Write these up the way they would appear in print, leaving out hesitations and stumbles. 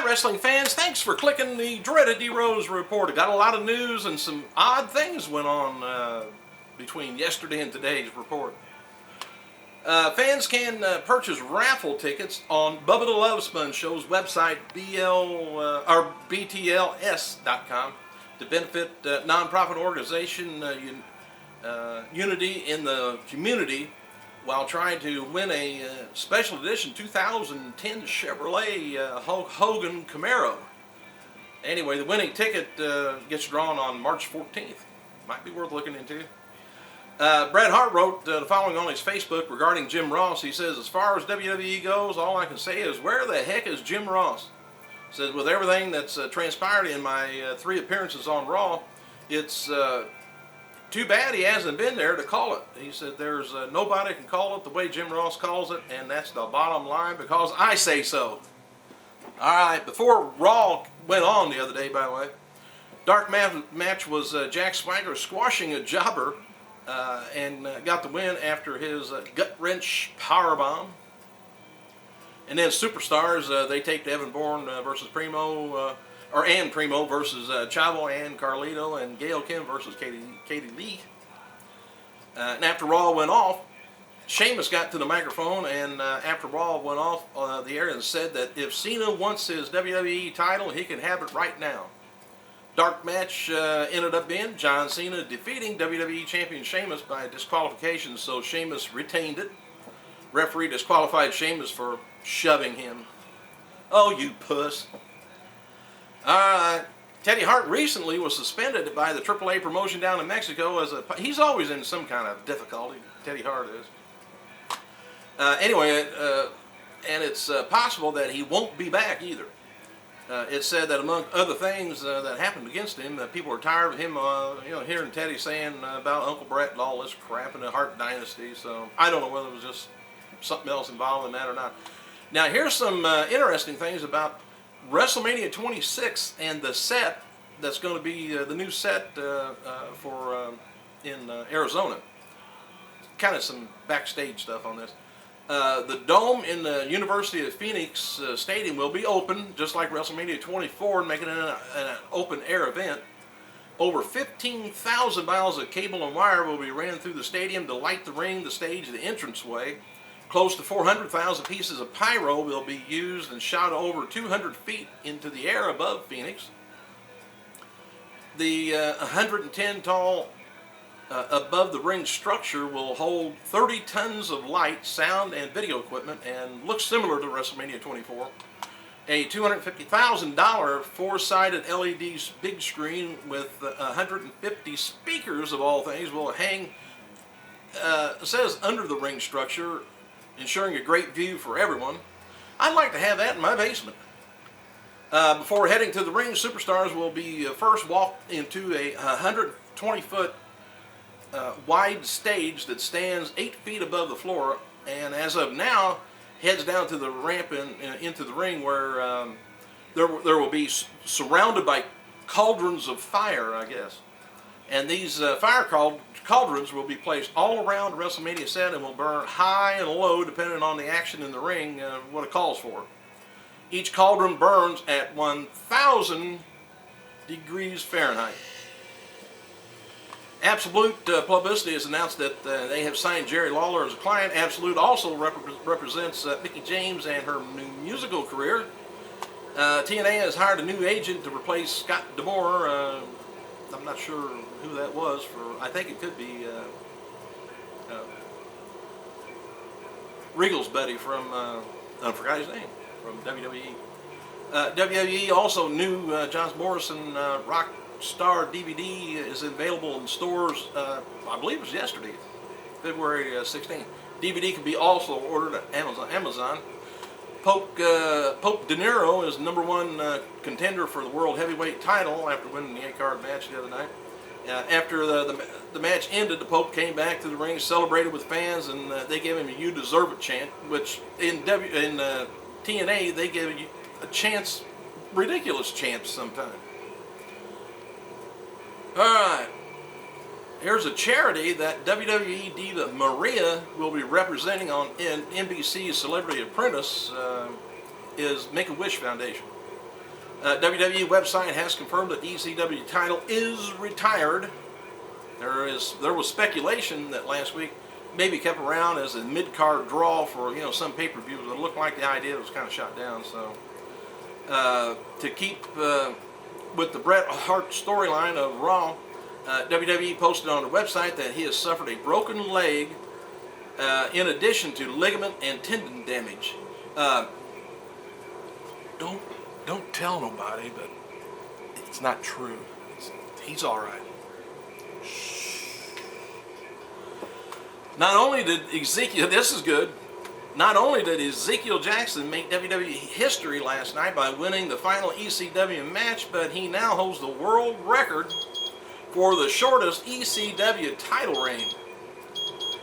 wrestling fans, thanks for clicking the dreaded D-Rose Report. I got a lot of news and some odd things went on between yesterday and today's report. Fans can purchase raffle tickets on Bubba the Love Sponge Show's website, BTLS.com, to benefit nonprofit organization Unity in the Community, while trying to win a special edition 2010 Chevrolet Hulk Hogan Camaro. Anyway, the winning ticket gets drawn on March 14th. Might be worth looking into. Bret Hart wrote the following on his Facebook regarding Jim Ross. He says, as far as WWE goes, all I can say is, where the heck is Jim Ross? He says, with everything that's transpired in my 3 appearances on Raw, it's too bad he hasn't been there to call it. He said, there's nobody can call it the way Jim Ross calls it, and that's the bottom line because I say so. Alright, before Raw went on the other day, by the way, dark match was Jack Swagger squashing a jobber and got the win after his gut-wrench powerbomb. And then Superstars, they taped Evan Bourne versus Primo, and Primo versus Chavo and Carlito, and Gail Kim versus Katie Lee. And after Raw went off, Sheamus got to the microphone, and after Raw went off the air and said that if Cena wants his WWE title, he can have it right now. Dark match ended up being John Cena defeating WWE Champion Sheamus by disqualification, so Sheamus retained it. Referee disqualified Sheamus for shoving him. Oh, you puss. Teddy Hart recently was suspended by the AAA promotion down in Mexico as he's always in some kind of difficulty. Teddy Hart is. Anyway, and it's possible that he won't be back either. It's said that among other things that happened against him, people are tired of him, hearing Teddy saying about Uncle Brett and all this crap in the Hart Dynasty. So I don't know whether it was just something else involved in that or not. Now here's some interesting things about WrestleMania 26 and the set that's going to be the new set in Arizona. Kind of some backstage stuff on this. The dome in the University of Phoenix Stadium will be open, just like WrestleMania 24, making it an open-air event. Over 15,000 miles of cable and wire will be ran through the stadium to light the ring, the stage, the entranceway. Close to 400,000 pieces of pyro will be used and shot over 200 feet into the air above Phoenix. The 110-tall above the ring structure will hold 30 tons of light, sound, and video equipment and looks similar to WrestleMania 24. A $250,000 four-sided LED big screen with 150 speakers of all things will hang, it says, under the ring structure, ensuring a great view for everyone. I'd like to have that in my basement. Before heading to the ring, Superstars will be first walked into a 120-foot wide stage that stands 8 feet above the floor, and as of now heads down to the ramp into the ring, where there will be surrounded by cauldrons of fire, I guess. And these fire cauldrons will be placed all around the WrestleMania set and will burn high and low depending on the action in the ring, what it calls for. Each cauldron burns at 1,000 degrees Fahrenheit. Absolute Publicity has announced that they have signed Jerry Lawler as a client. Absolute also represents Mickie James and her new musical career. TNA has hired a new agent to replace Scott D'Amore. I'm not sure who that was. I think it could be Regal's buddy from, I forgot his name, from WWE. WWE also knew John Morrison Rock Star DVD is available in stores, I believe it was yesterday, February 16th. DVD can be also ordered at Amazon. Pope De Niro is #1 contender for the World Heavyweight title after winning the 8-card match the other night. After the match ended, the Pope came back to the ring, celebrated with fans, and they gave him a "You Deserve It" chant, which in TNA they give a chance, ridiculous chants sometimes. Alright, here's a charity that WWE diva Maria will be representing on NBC's Celebrity Apprentice, is Make-A-Wish Foundation. WWE website has confirmed that the ECW title is retired. There was speculation that last week maybe kept around as a mid-card draw for some pay-per-views. It looked like the idea was kind of shot down. So to keep with the Bret Hart storyline of Raw, WWE posted on their website that he has suffered a broken leg in addition to ligament and tendon damage. Don't tell nobody, but it's not true. He's all right. Not only did this is good. Not only did Ezekiel Jackson make WWE history last night by winning the final ECW match, but he now holds the world record for the shortest ECW title reign.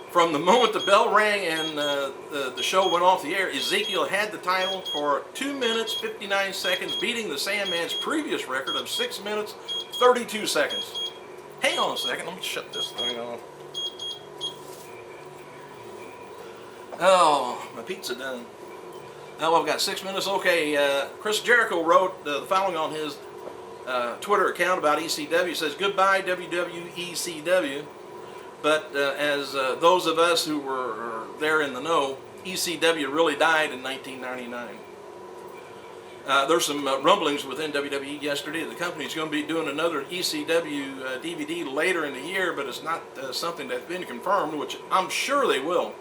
From the moment the bell rang and the show went off the air, Ezekiel had the title for 2 minutes 59 seconds, beating the Sandman's previous record of 6 minutes 32 seconds. Hang on a second, let me shut this thing off. Oh, my pizza done. Oh, I've got 6 minutes. Okay, Chris Jericho wrote the following on his Twitter account about ECW. He says, "Goodbye, WWECW." But as those of us who were there in the know, ECW really died in 1999. There's some rumblings within WWE yesterday. The company's going to be doing another ECW DVD later in the year, but it's not something that's been confirmed, which I'm sure they will.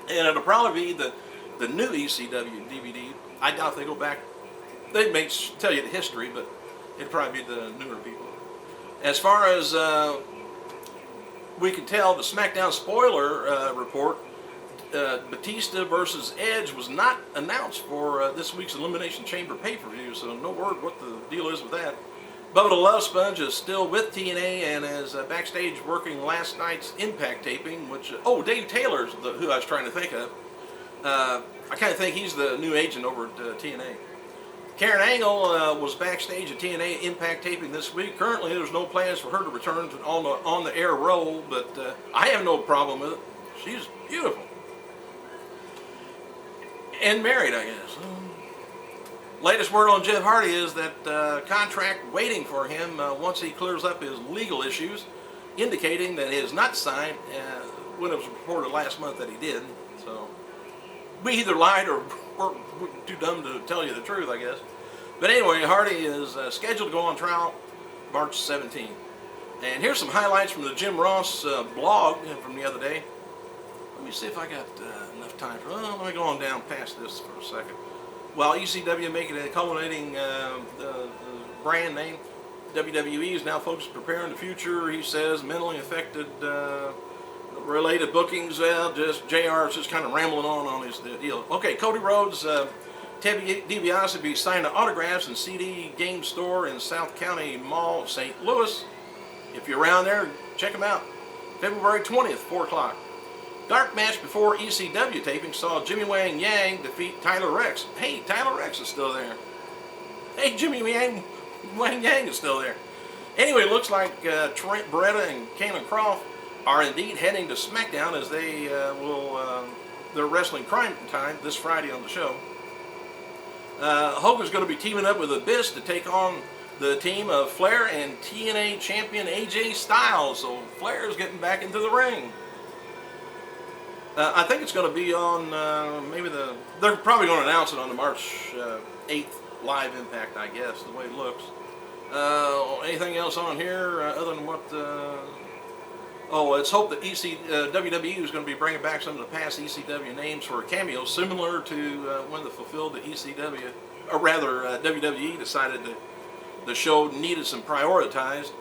And it'll probably be the new ECW DVD. I doubt they go back. They may tell you the history, but it'll probably be the newer people. As far as we can tell, the SmackDown spoiler report, Batista versus Edge was not announced for this week's Elimination Chamber pay-per-view, so no word what the deal is with that. Bubba the Love Sponge is still with TNA and is backstage working last night's Impact taping, which, Dave Taylor's who I was trying to think of. I kind of think he's the new agent over at TNA. Karen Angle was backstage at TNA Impact taping this week. Currently, there's no plans for her to return to on the air role, but I have no problem with it. She's beautiful and married, I guess. Latest word on Jeff Hardy is that contract waiting for him once he clears up his legal issues, indicating that he is not signed when it was reported last month that he did. So we either lied or we're too dumb to tell you the truth, I guess. But anyway, Hardy is scheduled to go on trial March 17th. And here's some highlights from the Jim Ross blog from the other day. Let me see if I got enough time for. Let me go on down past this for a second. While ECW making a culminating the brand name, WWE is now focused on preparing the future. He says mentally affected related bookings. Just JR is just kind of rambling on his deal. Okay, Cody Rhodes, Ted DiBiase be signing autographs in CD Game Store in South County Mall, St. Louis. If you're around there, check them out. February 20th, 4 o'clock. Dark match before ECW taping saw Jimmy Wang Yang defeat Tyler Rex. Hey, Tyler Rex is still there. Hey, Jimmy Wang Yang is still there. Anyway, looks like Trent Beretta and Kayla Croft are indeed heading to SmackDown as they their Wrestling Crime Time this Friday on the show. Hogan's going to be teaming up with Abyss to take on the team of Flair and TNA champion AJ Styles. So Flair's getting back into the ring. I think it's going to be on they're probably going to announce it on the March 8th live Impact, I guess, the way it looks. Anything else on here other than what it's hoped that WWE is going to be bringing back some of the past ECW names for cameos, similar to when they fulfilled the ECW, or rather WWE decided that the show needed some prioritized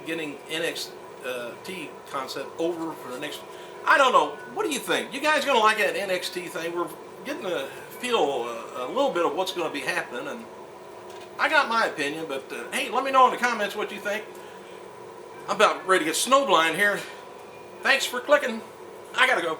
getting NXT concept over for the next. I don't know. What do you think? You guys going to like that NXT thing? We're getting to feel a little bit of what's going to be happening, and I got my opinion, but hey, let me know in the comments what you think. I'm about ready to get snowblind here. Thanks for clicking. I gotta go.